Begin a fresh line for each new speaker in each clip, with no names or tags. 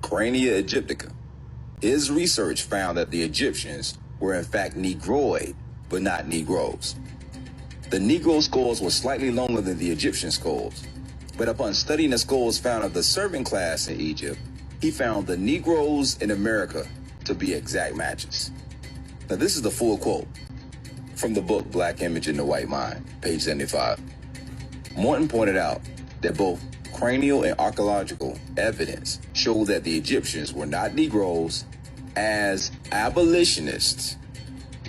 Crania aegyptica. His research found that the Egyptians were in fact Negroid, but not Negroes. The Negro skulls were slightly longer than the Egyptian skulls, but upon studying the skulls found of the servant class in Egypt, he found the Negroes in America to be exact matches. Now this is the full quote from the book Black Image in the White Mind, page 75. Morton pointed out that both cranial and archaeological evidence showed that the Egyptians were not Negroes, as abolitionists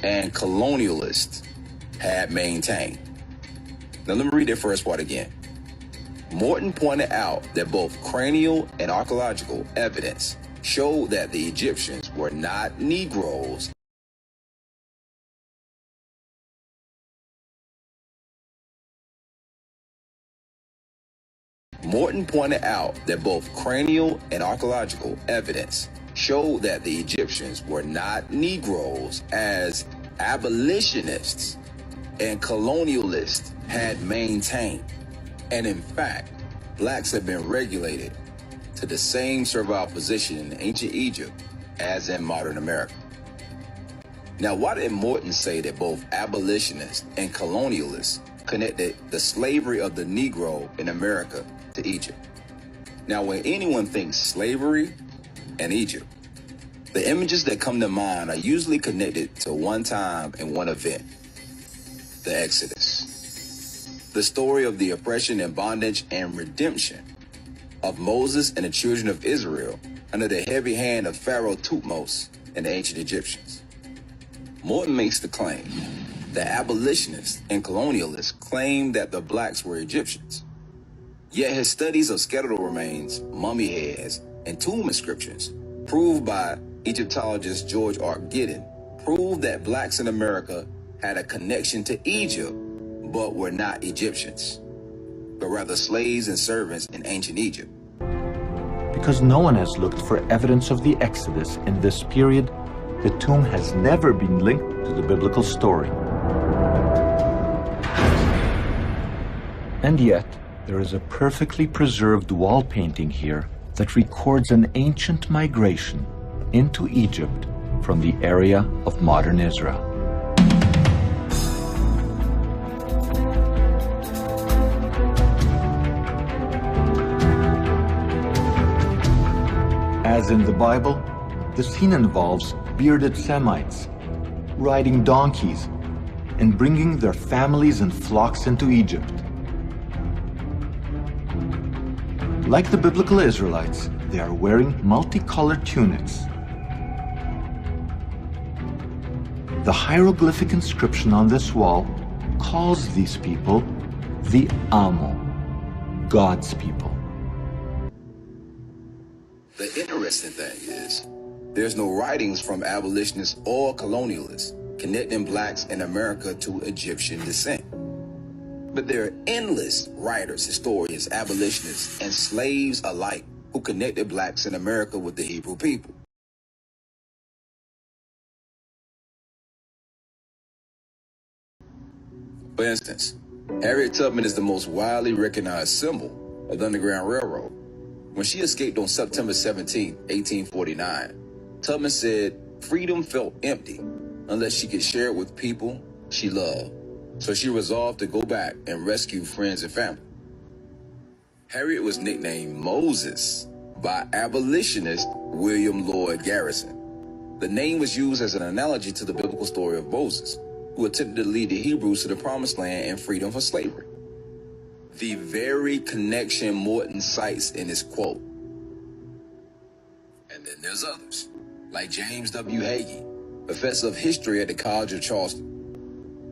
and colonialists had maintained. Now let me read that first part again. Morton pointed out that both cranial and archaeological evidence showed that the Egyptians were not Negroes. Morton pointed out that both cranial and archaeological evidence showed that the Egyptians were not Negroes, as abolitionists and colonialists had maintained. And in fact, blacks have been regulated to the same servile position in ancient Egypt as in modern America. Now, why did Morton say that both abolitionists and colonialists connected the slavery of the Negro in America to Egypt? Now, when anyone thinks slavery and Egypt, the images that come to mind are usually connected to one time and one event: the Exodus. The story of the oppression and bondage and redemption of Moses and the children of Israel under the heavy hand of Pharaoh Thutmose and the ancient Egyptians. Morton makes the claim that abolitionists and colonialists claim that the blacks were Egyptians. Yet his studies of skeletal remains, mummy heads, and tomb inscriptions, proved by Egyptologist George R. Giddin, prove that blacks in America had a connection to Egypt, but were not Egyptians, but rather slaves and servants in ancient Egypt.
Because no one has looked for evidence of the Exodus in this period, the tomb has never been linked to the biblical story. And yet, there is a perfectly preserved wall painting here that records an ancient migration into Egypt from the area of modern Israel. As in the Bible, the scene involves bearded Semites riding donkeys and bringing their families and flocks into Egypt. Like the biblical Israelites, they are wearing multicolored tunics. The hieroglyphic inscription on this wall calls these people the Amo, God's people.
The interesting thing is, there's no writings from abolitionists or colonialists connecting blacks in America to Egyptian descent. But there are endless writers, historians, abolitionists, and slaves alike who connected blacks in America with the Hebrew people. For instance, Harriet Tubman is the most widely recognized symbol of the Underground Railroad. When she escaped on September 17, 1849, Tubman said freedom felt empty unless she could share it with people she loved. So she resolved to go back and rescue friends and family. Harriet was nicknamed Moses by abolitionist William Lloyd Garrison. The name was used as an analogy to the biblical story of Moses, who attempted to lead the Hebrews to the promised land and freedom from slavery. The very connection Morton cites in his quote. And then there's others, like James W. Hagee, professor of history at the College of Charleston.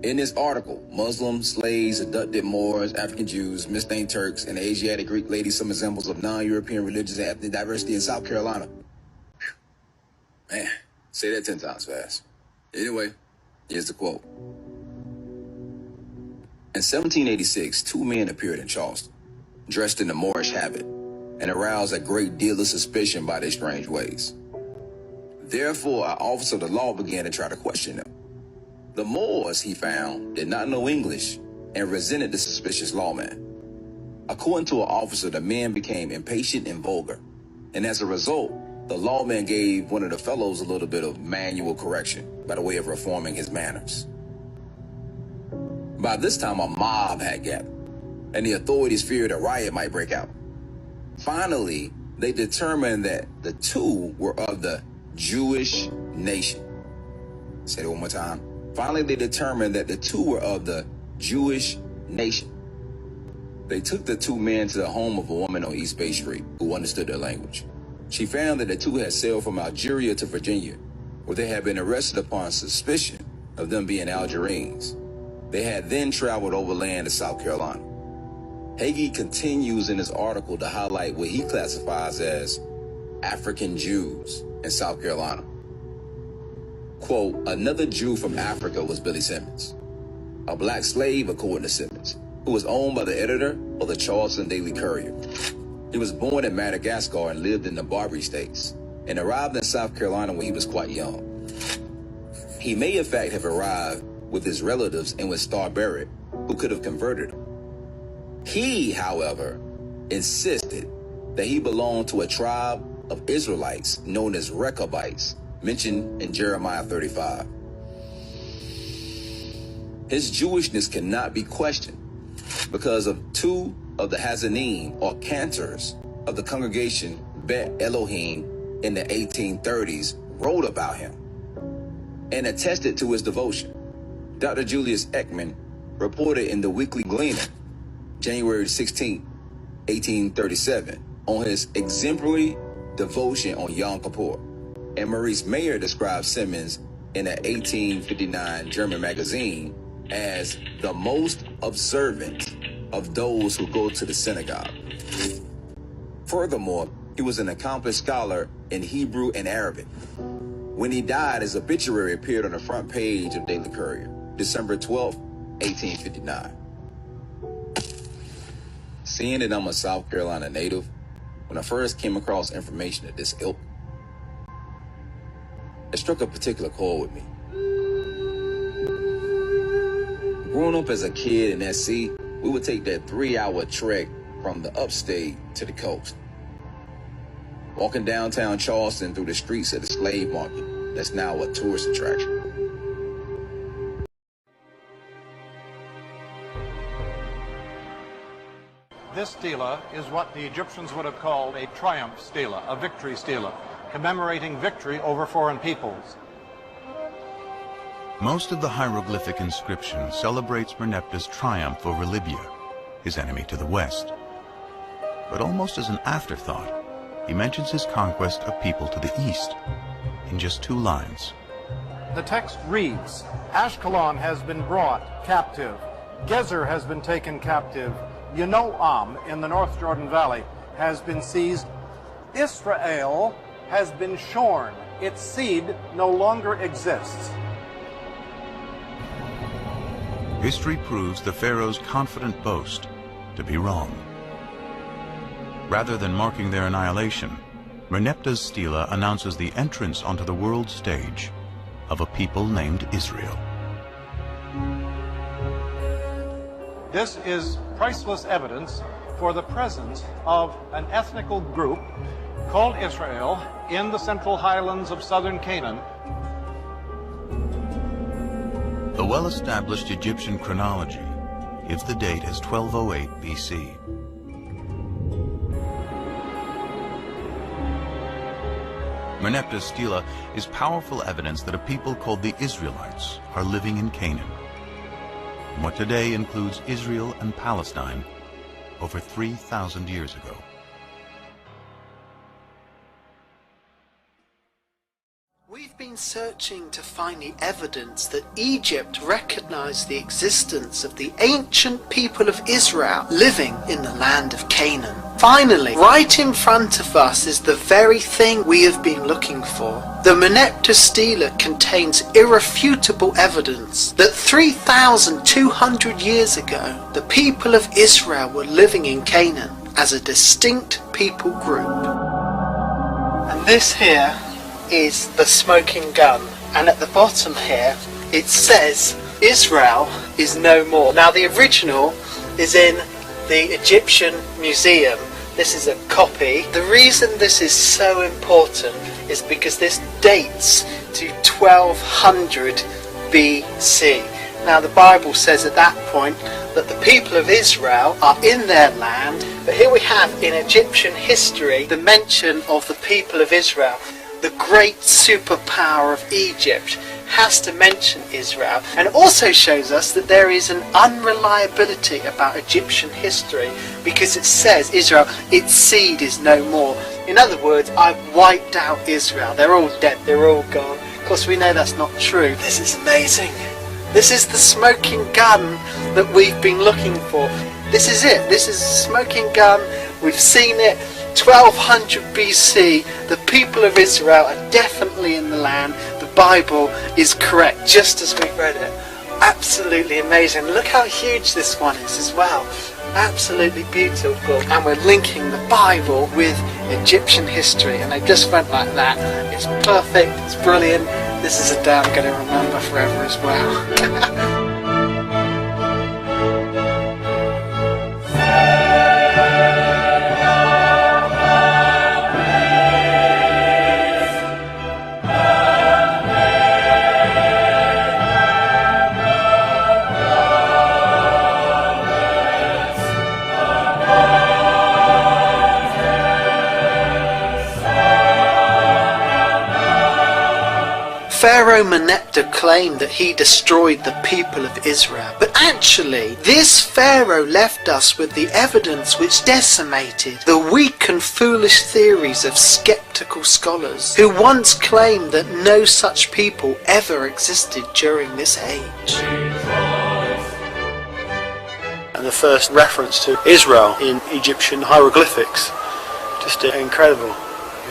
In this article, Muslims, slaves, abducted Moors, African Jews, misnamed Turks, and Asiatic Greek ladies, some examples of non-European religions and ethnic diversity in South Carolina. Whew. Man, say that 10 times fast. Anyway, here's the quote. In 1786, two men appeared in Charleston, dressed in the Moorish habit, and aroused a great deal of suspicion by their strange ways. Therefore, an officer of the law began to try to question them. The Moors, he found, did not know English and resented the suspicious lawman. According to an officer, the men became impatient and vulgar, and as a result, The lawman gave one of the fellows a little bit of manual correction by the way of reforming his manners. By this time, a mob had gathered, and the authorities feared a riot might break out. Finally, they determined that the two were of the Jewish nation. Say it one more time. Finally, they determined that the two were of the Jewish nation. They took the two men to the home of a woman on East Bay Street who understood their language. She found that the two had sailed from Algeria to Virginia, where they had been arrested upon suspicion of them being Algerines. They had then traveled overland to South Carolina. Hagee continues in his article to highlight what he classifies as African Jews in South Carolina. Quote, another Jew from Africa was Billy Simmons, a black slave, according to Simmons, who was owned by the editor of the Charleston Daily Courier. He was born in Madagascar and lived in the Barbary States, and arrived in South Carolina when he was quite young. He may in fact have arrived with his relatives and with Star Barrett, who could have converted him. He, however, insisted that he belonged to a tribe of Israelites known as Rechabites, mentioned in Jeremiah 35. His Jewishness cannot be questioned because of two of the Hazanim, or cantors, of the congregation Bet Elohim in the 1830s wrote about him and attested to his devotion. Dr. Julius Ekman reported in the Weekly Gleaner, January 16, 1837, on his exemplary devotion on Yom Kippur. And Maurice Mayer described Simmons in an 1859 German magazine as the most observant of those who go to the synagogue. Furthermore, he was an accomplished scholar in Hebrew and Arabic. When he died, his obituary appeared on the front page of Daily Courier, December 12, 1859. Seeing that I'm a South Carolina native, when I first came across information of this ilk, it struck a particular chord with me. Growing up as a kid in SC, we would take that 3-hour trek from the upstate to the coast. Walking downtown Charleston through the streets of the slave market, that's now a tourist attraction.
This stela is what the Egyptians would have called a triumph stela, a victory stela, commemorating victory over foreign peoples.
Most of the hieroglyphic inscription celebrates Merneptah's triumph over Libya, his enemy to the west. But almost as an afterthought, he mentions his conquest of people to the east in just 2 lines.
The text reads, Ashkelon has been brought captive, Gezer has been taken captive, Yanoam in the North Jordan Valley has been seized, Israel has been shorn, its seed no longer exists.
History proves the Pharaoh's confident boast to be wrong. Rather than marking their annihilation, Merneptah's stela announces the entrance onto the world stage of a people named Israel.
This is priceless evidence for the presence of an ethnical group called Israel in the central highlands of southern Canaan.
The well-established Egyptian chronology gives the date as 1208 BC. Merneptah's stela is powerful evidence that a people called the Israelites are living in Canaan, what today includes Israel and Palestine, over 3,000 years ago.
We've been searching to find the evidence that Egypt recognized the existence of the ancient people of Israel living in the land of Canaan. Finally, right in front of us is the very thing we have been looking for. The Merneptah stela contains irrefutable evidence that 3,200 years ago, the people of Israel were living in Canaan as a distinct people group. And this here is the smoking gun, and at the bottom here it says Israel is no more. Now the original is in the Egyptian Museum, This is a copy. The reason this is so important is because this dates to 1200 BC. Now the Bible says at that point that the people of Israel are in their land, but here we have in Egyptian history the mention of the people of Israel. The great superpower of Egypt has to mention Israel, and also shows us that there is an unreliability about Egyptian history, because it says Israel, its seed is no more. In other words, I've wiped out Israel. They're all dead, they're all gone. Of course we know that's not true. This is amazing. This is the smoking gun that we've been looking for. This is it. This is a smoking gun. We've seen it. 1200 BC. The people of Israel are definitely in the land. The Bible is correct, just as we read it. Absolutely amazing. Look how huge this one is as well. Absolutely beautiful. And we're linking the Bible with Egyptian history, and they just went like that. It's perfect. It's brilliant. This is a day I'm going to remember forever as well. Pharaoh Merneptah claimed that he destroyed the people of Israel, but actually this Pharaoh left us with the evidence which decimated the weak and foolish theories of skeptical scholars who once claimed that no such people ever existed during this age.
And the first reference to Israel in Egyptian hieroglyphics, just incredible,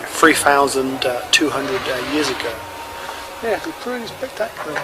3,200 years ago. Yeah, it's pretty spectacular.